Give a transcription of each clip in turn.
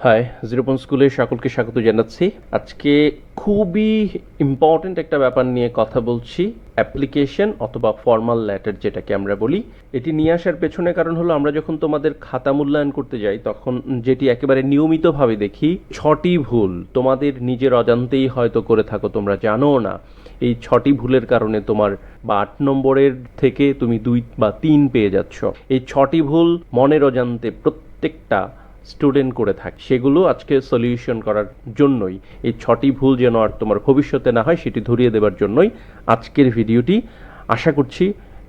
High, জিরোপন স্কুলে সকলকে স্বাগত জানাচ্ছি। আজকে খুবই ইম্পর্ট্যান্ট একটা ব্যাপার নিয়ে কথা বলছি, অ্যাপ্লিকেশন অথবা ফর্মাল লেটার যেটাকে আমরা বলি। এটি নিয়ে আসার পেছনে কারণ হলো আমরা যখন তোমাদের খাতা মূল্যায়ন করতে যাই তখন যেটি একেবারে নিয়মিতভাবে দেখি 6টি ভুল তোমাদের নিজের অজান্তেই হয়তো করে থাকো, তোমরা জানো না। এই 6টি ভুলের কারণে তোমার বা 8 নম্বরের থেকে তুমি 2 বা 3 পেয়ে যাচ্ছ। এই 6টি ভুল মনের অজান্তে প্রত্যেকটা স্টুডেন্ট করে থাকে, সেগুলো আজকে সলিউশন করার জন্যই, এই 6টি ভুল যেন আর তোমার ভবিষ্যতে না হয় সেটি ধরিয়ে দেওয়ার জন্যই আজকের ভিডিওটি। আশা করছি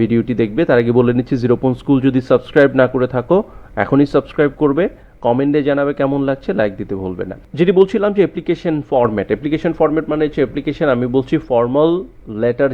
ভিডিওটি দেখবে। তার আগে বলে নিচ্ছি, জিরোপন স্কুল যদি সাবস্ক্রাইব না করে থাকো এখনই সাবস্ক্রাইব করবে, কমেন্টে জানাবে কেমন লাগছে, লাইক দিতে ভুলবে না। যেটি বলছিলাম যে অ্যাপ্লিকেশন ফরম্যাট মানে হচ্ছে অ্যাপ্লিকেশন, আমি বলছি ফর্মাল লেটার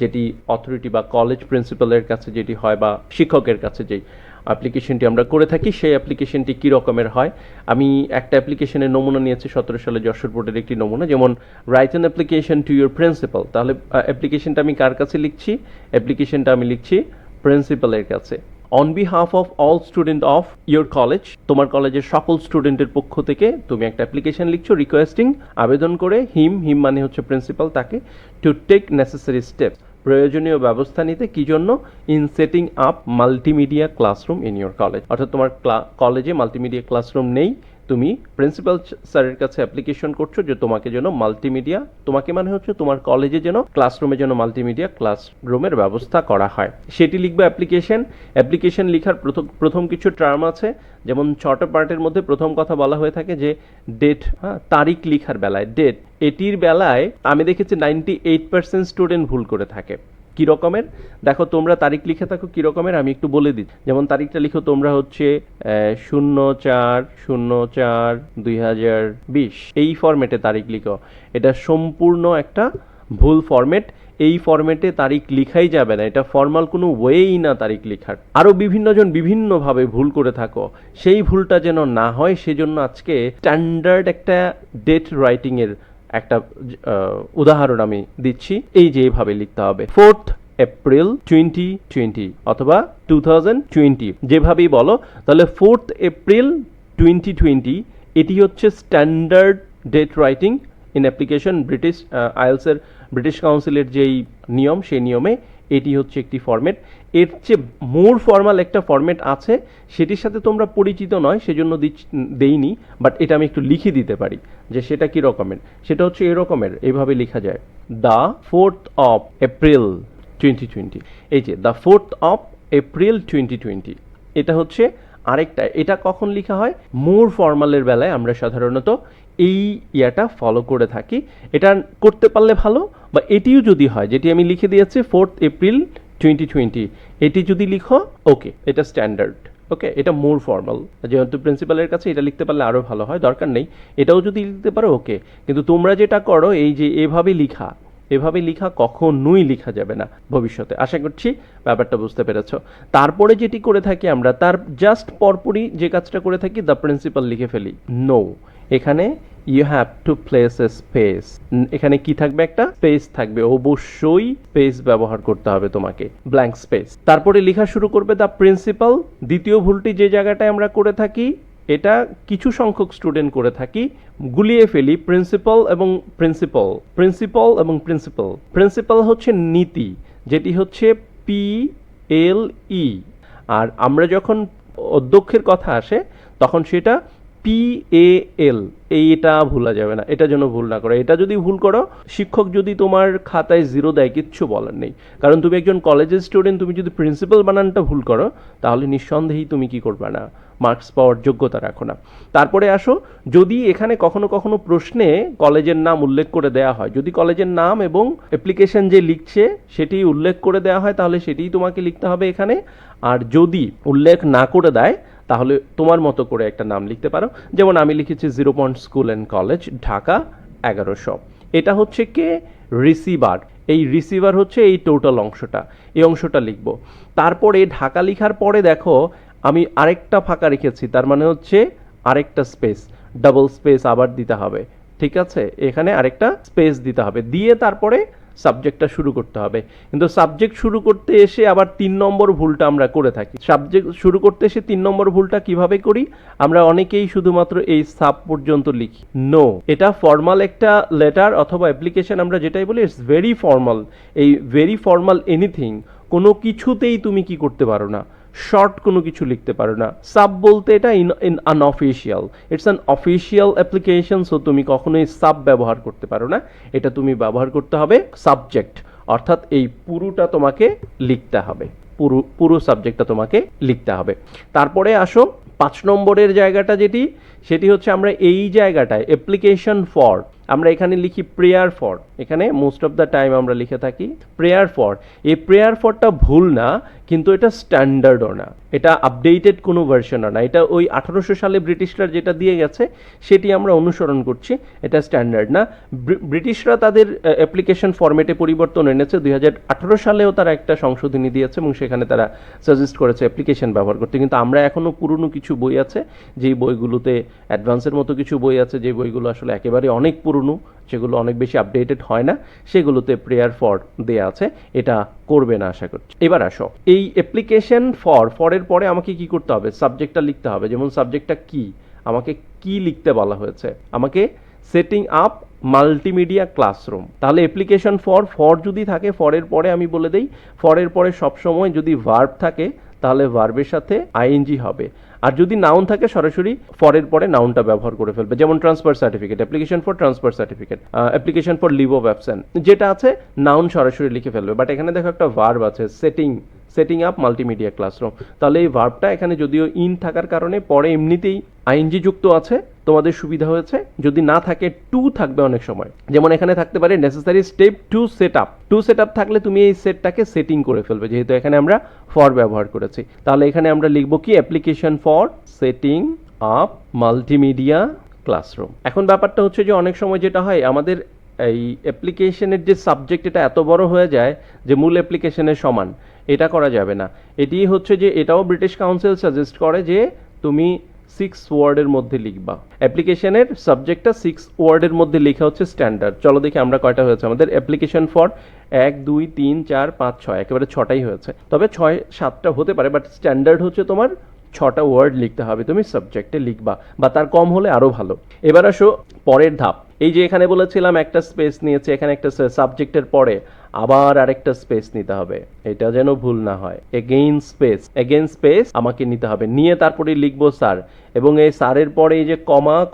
যেটি অথরিটি বা কলেজ প্রিন্সিপালের কাছে যেটি হয় বা শিক্ষকের কাছে যেই অ্যাপ্লিকেশনটি আমরা করে থাকি, সেই অ্যাপ্লিকেশনটি কী রকমের হয়। আমি একটা অ্যাপ্লিকেশনের নমুনা নিয়েছি 17 সালে যশোর বোর্ডের একটি নমুনা, যেমন write an application to your principal. তাহলে অ্যাপ্লিকেশনটা আমি কার কাছে লিখছি? অ্যাপ্লিকেশনটা আমি লিখছি প্রিন্সিপালের কাছে। On behalf of all student of your college, তোমার কলেজের সকল স্টুডেন্টের পক্ষ থেকে তুমি একটা অ্যাপ্লিকেশন লিখছো, রিকোয়েস্টিং, আবেদন করে, হিম মানে হচ্ছে প্রিন্সিপাল, তাকে টু টেক নেসেসারি স্টেপস, প্রয়োজনীয় ব্যবস্থা নিতে। কি জন্য? In setting up multimedia classroom in your college. অর্থাৎ তোমার কলেজে মাল্টিমিডিয়া ক্লাসরুম নেই, তুমি প্রিন্সিপাল স্যারের কাছে অ্যাপ্লিকেশন করছো যে তোমাকে যেন মাল্টিমিডিয়া, তোমাকে মানে হচ্ছে তোমার কলেজে যেন ক্লাসরুমে যেন মাল্টিমিডিয়া ক্লাসরুমের ব্যবস্থা করা হয়, সেটি লিখবে অ্যাপ্লিকেশন লিখার প্রথম কিছু টার্ম আছে, যেমন 6টা পার্টের মধ্যে প্রথম কথা বলা হয়ে থাকে যে ডেট, তারিখ লিখার বেলায় ডেট, এটির বেলায় আমি দেখেছি 98% স্টুডেন্ট ভুল করে থাকে। কী রকমের? দেখো তোমরা তারিখ লিখে থাকো কী রকমের, আমি একটু বলে দিই। যেমন তারিখটা লিখো তোমরা হচ্ছে 04/04/2020, এই ফরম্যাটে তারিখ লিখো। এটা সম্পূর্ণ একটা ভুল ফরম্যাট। এই ফরম্যাটে তারিখ লিখাই যাবে না, এটা ফর্মাল কোনো ওয়েই না তারিখ লিখার। আরও বিভিন্নজন বিভিন্নভাবে ভুল করে থাকো, সেই ভুলটা যেন না হয় সেজন্য আজকে স্ট্যান্ডার্ড একটা ডেট রাইটিংয়ের একটা উদাহরণ আমি দিচ্ছি। এই যে এইভাবে লিখতে হবে, 4th এপ্রিল 2020 অথবা 2020, যেভাবেই বলো। তাহলে 4th এপ্রিল 2020 এটি হচ্ছে standard date writing in application. আইএলসের ব্রিটিশ কাউন্সিলের যেই নিয়ম, সেই নিয়মে এটি হচ্ছে একটি ফরম্যাট। এর চেয়ে মোর ফর্মাল একটা ফরম্যাট আছে, সেটির সাথে তোমরা পরিচিত নয় সেজন্য দেইনি, বাট এটা আমি একটু লিখে দিতে পারি যে সেটা কী রকমের। সেটা হচ্ছে এরকমের, এইভাবে লেখা যায়, দ্য 4th অফ এপ্রিল 2020। এই যে দ্য 4th অফ এপ্রিল 2020, এটা হচ্ছে আরেকটা। এটা কখন লেখা হয়? মোর ফর্মালের বেলায় আমরা সাধারণত এই ইয়াটা ফলো করে থাকি। এটা করতে পারলে ভালো, বা এটিও যদি হয় যেটি আমি লিখে দিয়েছি 4th এপ্রিল 2020, এটি যদি লিখো ওকে, এটা স্ট্যান্ডার্ড। ওকে, এটা মোর ফর্মাল, যেহেতু প্রিন্সিপালের কাছে এটা লিখতে পারলে আরও ভালো হয়, দরকার নেই এটাও যদি লিখতে পারো ওকে। কিন্তু তোমরা যেটা করো এই যে এভাবে লিখা কখনোই লিখা যাবে না ভবিষ্যতে। আশা করছি ব্যাপারটা বুঝতে পেরেছ। তারপরে যেটি করে থাকি আমরা, তার জাস্ট পরপরই যে কাজটা করে থাকি, দ্য প্রিন্সিপাল লিখে ফেলি। নো, এখানে you have to place a space. এখানে কি থাকবে? একটা স্পেস থাকবে, অবশ্যই স্পেস ব্যবহার করতে হবে তোমাকে, ব্ল্যাঙ্ক স্পেস। তারপরে লেখা শুরু করবে দ্য প্রিন্সিপাল। দ্বিতীয় ভুলটি যে জায়গাটায় আমরা করে থাকি, এটা কিছু সংখ্যক স্টুডেন্ট করে থাকি, গুলিয়ে ফেলি প্রিন্সিপাল এবং প্রিন্সিপাল হচ্ছে নীতি, যেটি হচ্ছে PLE। আর আমরা যখন অধ্যক্ষের কথা আসে তখন সেটা PAL, এইটা ভুলা যাবে না, এটা যেন ভুল না করো। এটা যদি ভুল করো, শিক্ষক যদি তোমার খাতায় 0 দেয়, কিচ্ছু বলার নেই, কারণ তুমি একজন কলেজের স্টুডেন্ট। তুমি যদি প্রিন্সিপাল বানানটা ভুল করো তাহলে নিঃসন্দেহেই তুমি কি করবে না, মার্কস পাওয়ার যোগ্যতা রাখো না। তারপরে আসো, যদি এখানে কখনো কখনো প্রশ্নে কলেজের নাম উল্লেখ করে দেওয়া হয়, যদি কলেজের নাম এবং অ্যাপ্লিকেশন যে লিখছে সেটি উল্লেখ করে দেওয়া হয় তাহলে সেটিই তোমাকে লিখতে হবে এখানে। আর যদি উল্লেখ না করে দেয় তাহলে তোমার মতো করে একটা নাম লিখতে পারো। যেমন আমি লিখেছি জিরোপন স্কুল অ্যান্ড কলেজ, ঢাকা 1100। এটা হচ্ছে কে? রিসিভার। এই রিসিভার হচ্ছে এই টোটাল অংশটা, এই অংশটা লিখব। তারপরে ঢাকা লেখার পরে দেখো আমি আরেকটা ফাঁকা রেখেছি, তার মানে হচ্ছে আরেকটা স্পেস, ডাবল স্পেস আবার দিতে হবে। ঠিক আছে, এখানে আরেকটা স্পেস দিতে হবে, দিয়ে তারপরে সাবজেক্টটা শুরু করতে হবে। কিন্তু সাবজেক্ট শুরু করতে এসে আবার 3 নম্বর ভুলটা আমরা করে থাকি। সাবজেক্ট শুরু করতে এসে 3 নম্বর ভুলটা কিভাবে করি? আমরা অনেকেই শুধুমাত্র এই সাব পর্যন্ত লিখি। নো, এটা ফর্মাল একটা লেটার অথবা অ্যাপ্লিকেশন, আমরা যেটাই বলি ইটস ভেরি ফর্মাল। এই ভেরি ফর্মাল এনিথিং কোনো কিছুতেই তুমি কি করতে পারো না, শর্ট কোনো কিছু লিখতে পারো না। সাব বলতে এটা in unofficial, it's an official application, so তুমি কখনোই সাব ব্যবহার করতে পারো না। এটা তুমি ব্যবহার করতে হবে সাবজেক্ট, অর্থাৎ এই পুরোটা তোমাকে লিখতে হবে, পুরো সাবজেক্টটা তোমাকে লিখতে হবে। তারপরে আসো 5 নম্বরের জায়গাটা সেটি হচ্ছে আমরা এই জায়গাটায় অ্যাপ্লিকেশন ফর, আমরা এখানে লিখি প্রেয়ার ফর, এখানে মোস্ট অফ দ্য টাইম আমরা লিখে থাকি প্রেয়ার ফর। এই প্রেয়ার ফরটা ভুল না, কিন্তু এটা স্ট্যান্ডার্ডও না, এটা আপডেটেড কোনো ভার্সনও না, এটা ওই 1800 সালে ব্রিটিশরা যেটা দিয়ে গেছে সেটি আমরা অনুসরণ করছি, এটা স্ট্যান্ডার্ড না। ব্রিটিশরা তাদের অ্যাপ্লিকেশন ফরম্যাটে পরিবর্তন এনেছে, 2018 সালেও তারা একটা সংশোধনী দিয়েছে এবং সেখানে তারা সাজেস্ট করেছে অ্যাপ্লিকেশন ব্যবহার করতে। কিন্তু আমরা এখনও পুরনো কিছু বই আছে, যেই বইগুলোতে অ্যাডভান্সের মতো কিছু বই আছে, যে বইগুলো আসলে একেবারে অনেক পুরনো, সেগুলো অনেক বেশি আপডেটেড হয় না, সেগুলোতে প্রেয়ার ফর দেয়া আছে, এটা করবে না আশা করছি। এবার আসো এই অ্যাপ্লিকেশন ফরের পরে আমাকে কি করতে হবে? সাবজেক্টটা লিখতে হবে। যেমন সাবজেক্টটা কি, আমাকে কি লিখতে বলা হয়েছে? আমাকে সেটিং আপ মাল্টিমিডিয়া ক্লাসরুম। তাহলে অ্যাপ্লিকেশন ফর যদি থাকে, ফরের পরে আমি বলে দেই, ফরের পরে সবসময় যদি ভার্ব থাকে তাহলে ভার্বের সাথে আইএনজি হবে, আর যদি নাউন থাকে সরাসরি ফরের পরে নাউনটা ব্যবহার করে ফেলবে। যেমন transfer certificate, application for transfer certificate, application for leave of absent, যেটা আছে নাউন সরাসরি লিখে ফেলবে। বাট এখানে দেখো একটা ভার্ব আছে সেটিং আপ মাল্টিমিডিয়া ক্লাসরুম, তাহলে এই ভার্বটা এখানে যদিও ইন থাকার কারণে পরে এমনিতেই আইএনজি যুক্ত আছে, তোমাদের সুবিধা হয়েছে। যদি না থাকে টু থাকবে অনেক সময়, যেমন এখানে থাকতে পারে necessary step to set up থাকলে তুমি এই সেটটাকে সেটিং করে ফেলবে, যেহেতু এখানে আমরা ফর ব্যবহার করেছি। তাহলে এখানে আমরা লিখবো কি application for setting up multimedia classroom. এখন ব্যাপারটা হচ্ছে যে অনেক সময় যেটা হয়, আমাদের এই অ্যাপ্লিকেশনের যে সাবজেক্ট এটা এত বড় হয়ে যায় যে মূল অ্যাপ্লিকেশনের সমান, এটা করা যাবে না। এটি হচ্ছে যে এটাও ব্রিটিশ কাউন্সিল সাজেস্ট করে যে তুমি 6 ওয়ার্ডের মধ্যে লিখবা। অ্যাপ্লিকেশনের সাবজেক্টটা 6 ওয়ার্ডের মধ্যে লেখা হচ্ছে স্ট্যান্ডার্ড। চলো দেখি আমরা কয়টা হয়েছে আমাদের অ্যাপ্লিকেশন ফর। 1 2 3 4 5 6, একেবারে 6টাই হয়েছে, তবে 6 7টা হতে পারে, বাট স্ট্যান্ডার্ড হচ্ছে তোমার 6টা ওয়ার্ড লিখতে হবে, তুমি সাবজেক্টে লিখবা, বা তার কম হলে আরও ভালো। এবার আসো পরের ধাপ। এই যে এখানে বলেছিলাম একটা স্পেস নিয়েছে, এখানে একটা সাবজেক্টের পরে আবার আরেকটা স্পেস নিতে হবে, এটা যেন ভুল না হয়। এগেইন স্পেস আমাকে নিতে হবে, নিয়ে তারপরে লিখবো স্যার, এবং এই স্যারের পরে এই যে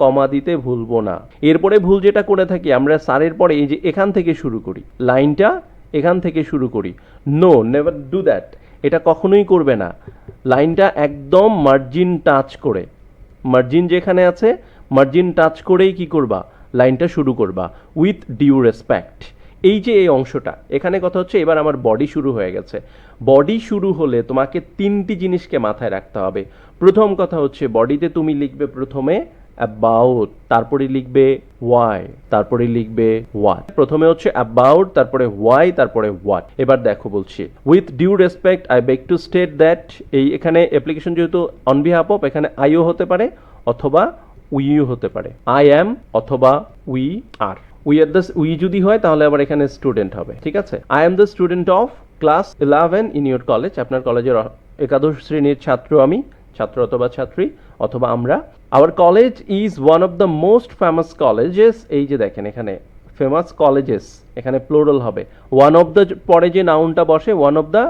কমা দিতে ভুলবো না। এরপরে ভুল যেটা করে থাকি আমরা, স্যারের পরে এই যে এখান থেকে শুরু করি, লাইনটা এখান থেকে শুরু করি। নো, নেভার ডু দ্যাট, এটা কখনোই করবে না। লাইনটা একদম মার্জিন টাচ করে, মার্জিন যেখানে আছে মার্জিন টাচ করেই কি করবা, লাইনটা শুরু করবা উইথ ডিউ রেসপেক্ট। এই যে এই অংশটা, এখানে কথা হচ্ছে এবার আমার বডি শুরু হয়ে গেছে। বডি শুরু হলে তোমাকে 3টি জিনিসকে মাথায় রাখতে হবে। প্রথম কথা হচ্ছে বডিতে তুমি লিখবে প্রথমে অ্যাবাউট, তারপরে লিখবে ওয়াই, তারপরে লিখবে হোয়াট। প্রথমে হচ্ছে অ্যাবাউট, তারপরে ওয়াই, তারপরে হোয়াট। এবার দেখো বলছি, with due respect I beg to state that, এই এখানে অ্যাপ্লিকেশন যেহেতু অন বিহাফ অফ, এখানে আইও হতে পারে অথবা উইও হতে পারে, আই অ্যাম অথবা উই আর। উই যদি হয় তাহলে আবার এখানে স্টুডেন্ট হবে, ঠিক আছে। I am the student of class 11 in your college, আপনার কলেজের একাদশ শ্রেণীর ছাত্র আমি, ছাত্র অথবা ছাত্রী অথবা আমরা। Our college is one of the most famous colleges, এই যে দেখেন এখানে ফেমাস কলেজেস, এখানে প্লুরাল হবে। ওয়ান অফ দ্য পরে যে নাউনটা বসে, ওয়ান অফ দ্য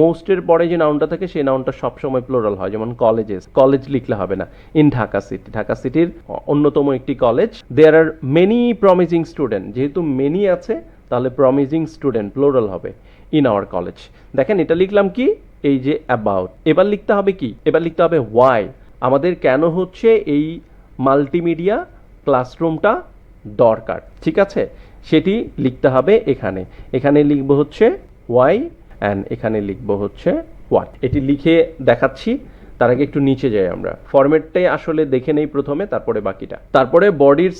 মোস্টের পরে যে নাউনটা থাকে সেই নাউনটা সবসময় প্লুরাল হয়, যেমন কলেজেস, কলেজ লিখলে হবে না। ইন ঢাকা সিটি, ঢাকা সিটির অন্যতম একটি college. There are many promising student, যেহেতু মেনি আছে তাহলে প্রমিজিং স্টুডেন্ট প্লুরাল হবে ইন আওয়ার কলেজ। দেখেন এটা লিখলাম কি, এই যে অ্যাবাউট। এবার লিখতে হবে কি, এবার লিখতে হবে ওয়াই, আমাদের কেন হচ্ছে এই মাল্টিমিডিয়া ক্লাসরুমটা দরকার, ঠিক আছে, সেটি লিখতে হবে এখানে। এখানে লিখবো হচ্ছে ওয়াই অ্যান্ড এখানে লিখবো হচ্ছে হোয়াট। এটি লিখে দেখাচ্ছি, তার আগে একটু নিচে যাই আমরা, ফরম্যাটটাই আসলে দেখে নেই প্রথমে, তারপরে বাকিটা। তারপরে বডির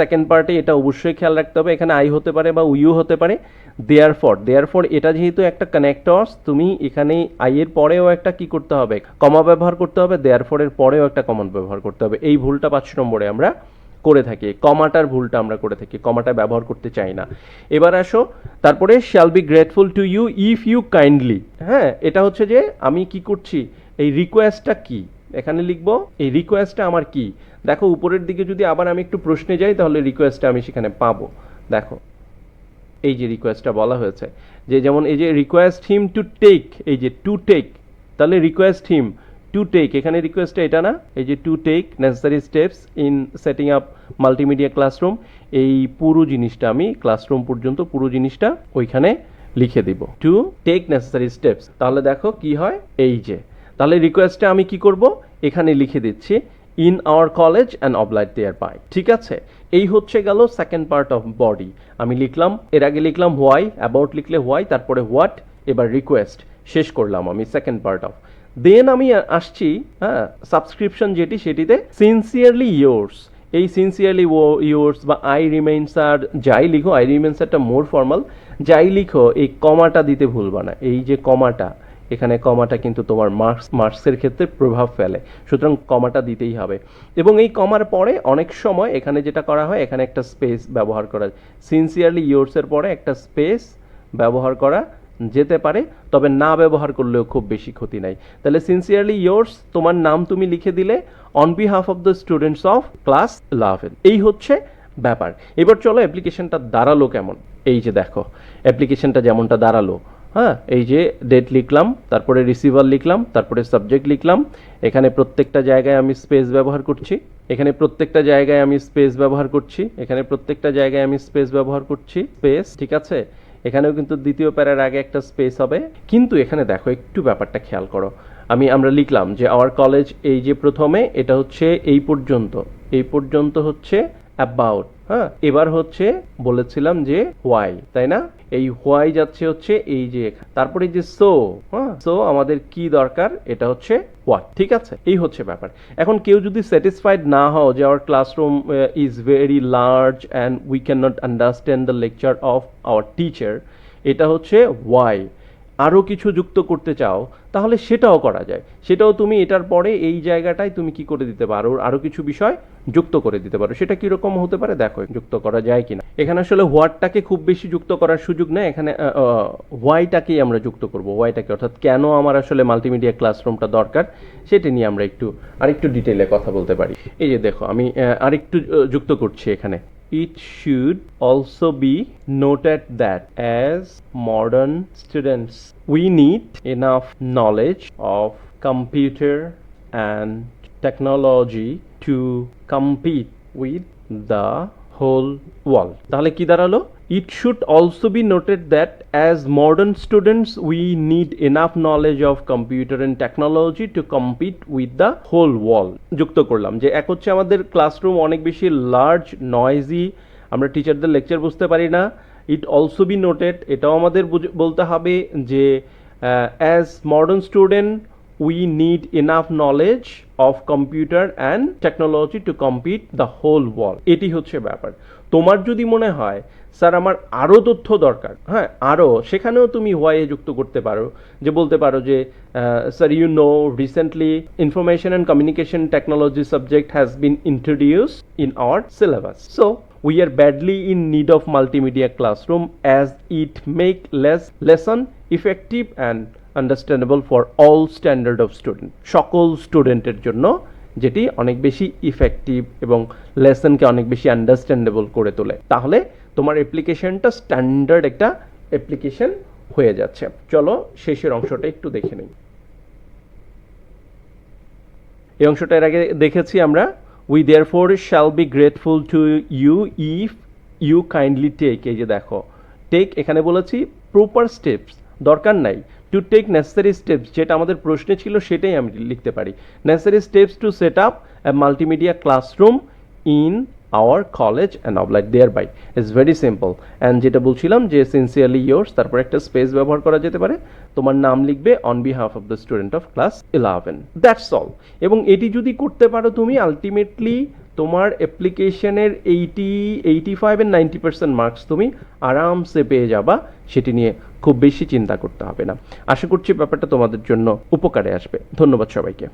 সেকেন্ড পার্টে এটা অবশ্যই খেয়াল রাখতে হবে, এখানে আই হতে পারে বা উইও হতে পারে। দেয়ারফর এটা যেহেতু একটা কানেক্টরস, তুমি এখানে আই এর পরেও একটা কি করতে হবে, কমা ব্যবহার করতে হবে, দেয়ারফরের পরেও একটা কমা ব্যবহার করতে হবে। এই ভুলটা 5 নম্বরে আমরা করে থাকি, কমাটার ভুলটা আমরা করে থাকি, কমাটা ব্যবহার করতে চাই না। এবার আসো, তারপরে shall be grateful to you if you kindly. হ্যাঁ, এটা হচ্ছে যে আমি কি করছি, এই রিকোয়েস্টটা কি এখানে লিখবো, এই রিকোয়েস্টটা আমার কি। দেখো উপরের দিকে যদি আবার আমি একটু প্রশ্নে যাই তাহলে রিকোয়েস্টটা আমি সেখানে পাবো। দেখো এই যে রিকোয়েস্টটা বলা হয়েছে, যে যেমন এই যে রিকোয়েস্ট হিম টু টেক, এই যে টু টেক, তাহলে রিকোয়েস্ট হিম টু টেক, এখানে রিকোয়েস্টটা এটা না, এই যে to take necessary steps in setting up multimedia classroom, এই পুরো জিনিসটা আমি ক্লাসরুম পর্যন্ত পুরো জিনিসটা ওইখানে লিখে দিব, টু টেক নেসেসারি স্টেপস। তাহলে দেখো কি হয়, এই যে তাহলে রিকোয়েস্টটা আমি কি করব, এখানে লিখে দিচ্ছি in our college and oblige thereby. ঠিক আছে, এই হচ্ছে গেল সেকেন্ড পার্ট অফ বডি। আমি লিখলাম, এর আগে লিখলাম হোয়াই, অ্যাবাউট লিখলে হোয়াই, তারপরে হোয়াট, এবার রিকোয়েস্ট, শেষ করলাম আমি সেকেন্ড পার্ট অফ। দেন আমি আসছি হ্যাঁ সাবস্ক্রিপশন যেটি, সেটিতে সিনসিয়ারলি ইয়োর্স, এই সিনসিয়ারলি ইয়োর্স বা আই রিমেইনস আর যাই লিখো, আই রিমেইনস আরটা মোর ফর্মাল, যাই লিখো এই কমাটা দিতে ভুলবা না। এই যে কমাটা, এখানে কমাটা কিন্তু তোমার মার্কসের ক্ষেত্রে প্রভাব ফেলে, সুতরাং কমাটা দিতেই হবে। এবং এই কমার পরে অনেক সময় এখানে যেটা করা হয়, এখানে একটা স্পেস ব্যবহার করা, সিনসিয়ারলি ইয়োর্সের পরে একটা স্পেস ব্যবহার করা যেতে পারে, তবে না ব্যবহার করলেও খুব বেশি ক্ষতি নাই। তাহলে সিনসিয়ারলি ইয়োর্স, তোমার নাম তুমি লিখে দিলে on behalf of the students of class 11। এই হচ্ছে ব্যাপার। এবার চলো অ্যাপ্লিকেশনটা দাঁড়ালো কেমন। এই যে দেখো অ্যাপ্লিকেশনটা যেমনটা দাঁড়ালো, হ্যাঁ এই যে ডেট লিখলাম, তারপরে রিসিভার লিখলাম, তারপরে সাবজেক্ট লিখলাম, এখানে প্রত্যেকটা জায়গায় আমি স্পেস ব্যবহার করছি, এখানে প্রত্যেকটা জায়গায় আমি স্পেস ব্যবহার করছি, এখানে প্রত্যেকটা জায়গায় আমি স্পেস ব্যবহার করছি, স্পেস। ঠিক আছে, এখানেও কিন্তু দ্বিতীয় প্যারার আগে একটা স্পেস হবে। কিন্তু এখানে দেখো একটু ব্যাপারটা খেয়াল করো, আমরা লিখলাম যে আওয়ার কলেজ, এই যে প্রথমে এটা হচ্ছে এই পর্যন্ত, এই পর্যন্ত হচ্ছে অ্যাবাউট, হ্যাঁ এবার হচ্ছে বলেছিলাম যে হোয়াই, তাই না, এই হোয়াই যাচ্ছে হচ্ছে এই যে, তারপরে যে সো, হ্যাঁ সো আমাদের কি দরকার, এটা হচ্ছে হোয়াট। ঠিক আছে, এই হচ্ছে ব্যাপার। এখন কেউ যদি স্যাটিসফাইড না হও যে our classroom is very large and we can not understand the lecture of our teacher, এটা হচ্ছে ওয়াই, আরও কিছু যুক্ত করতে চাও তাহলে সেটাও করা যায়, সেটাও তুমি এটার পরে এই জায়গাটায় তুমি কি করে দিতে পারো, আরও কিছু বিষয় যুক্ত করে দিতে পারো। সেটা কীরকম হতে পারে দেখো যুক্ত করা যায় কিনা। এখানে আসলে হোয়াটটাকে খুব বেশি যুক্ত করার সুযোগ নেই, এখানে হোয়াইটাকেই আমরা যুক্ত করব, হোয়াইটাকে, অর্থাৎ কেন আমার আসলে মাল্টিমিডিয়া ক্লাসরুমটা দরকার সেটা নিয়ে আমরা আরেকটু ডিটেইলে কথা বলতে পারি। এই যে দেখো আমি আরেকটু যুক্ত করছি এখানে, it should also be noted that as modern students we need enough knowledge of computer and technology to compete with the whole world. তাহলে কি দাঁড়ালো, it should also be noted that as modern students we need enough knowledge of computer and technology to compete with the whole world। যুক্ত করলাম যে এক হচ্ছে আমাদের classroom অনেক বেশি লার্জ, নয়েজি, আমরা টিচারদের লেকচার বুঝতে পারি না। ইট অলসো বি নোটেড, এটাও আমাদের বলতে হবে যে as modern student we need enough knowledge of computer and technology to compete the whole world. এটি হচ্ছে ব্যাপার। তোমার যদি মনে হয় স্যার আমার আরও তথ্য দরকার, হ্যাঁ আরও, সেখানেও তুমি হোয়াইয়ে যুক্ত করতে পারো, যে বলতে পারো যে sir you know recently information and communication technology subject has been introduced in our syllabus, so we are badly in need of multimedia classroom as it make lesson effective and understandable for all standard of student, সকল স্টুডেন্টের জন্য যেটি অনেক বেশি effective এবং লেসনকে অনেক বেশি understandable করে তোলে। তাহলে তোমার অ্যাপ্লিকেশনটা স্ট্যান্ডার্ড একটা অ্যাপ্লিকেশন হয়ে যাচ্ছে। চলো শেষের অংশটা একটু দেখে নিই। এই অংশটা এর আগে দেখেছি আমরা, we therefore shall be grateful to you if you kindly take, এই যে দেখো টেক এখানে বলেছি, প্রপার স্টেপস দরকার নাই, টু টেক নেসেসারি স্টেপস, যেটা আমাদের প্রশ্নে ছিল সেটাই আমি লিখতে পারি, necessary steps to set up a multimedia classroom in our college and oblige thereby, it's very simple. And যেটা বলছিলাম যে সিনসিয়ারলি ইয়োর্স, তারপর একটা স্পেস ব্যবহার করা যেতে পারে, তোমার নাম লিখবে on behalf of the student of class 11, that's all. এবং এটি যদি করতে পারো তুমি, আলটিমেটলি তোমার অ্যাপ্লিকেশনের 85 and 90% মার্কস তুমি আরামসে পেয়ে যাবা, সেটি নিয়ে খুব বেশি চিন্তা করতে হবে না। আশা করছি ব্যাপারটা তোমাদের জন্য উপকারে আসবে। ধন্যবাদ সবাইকে।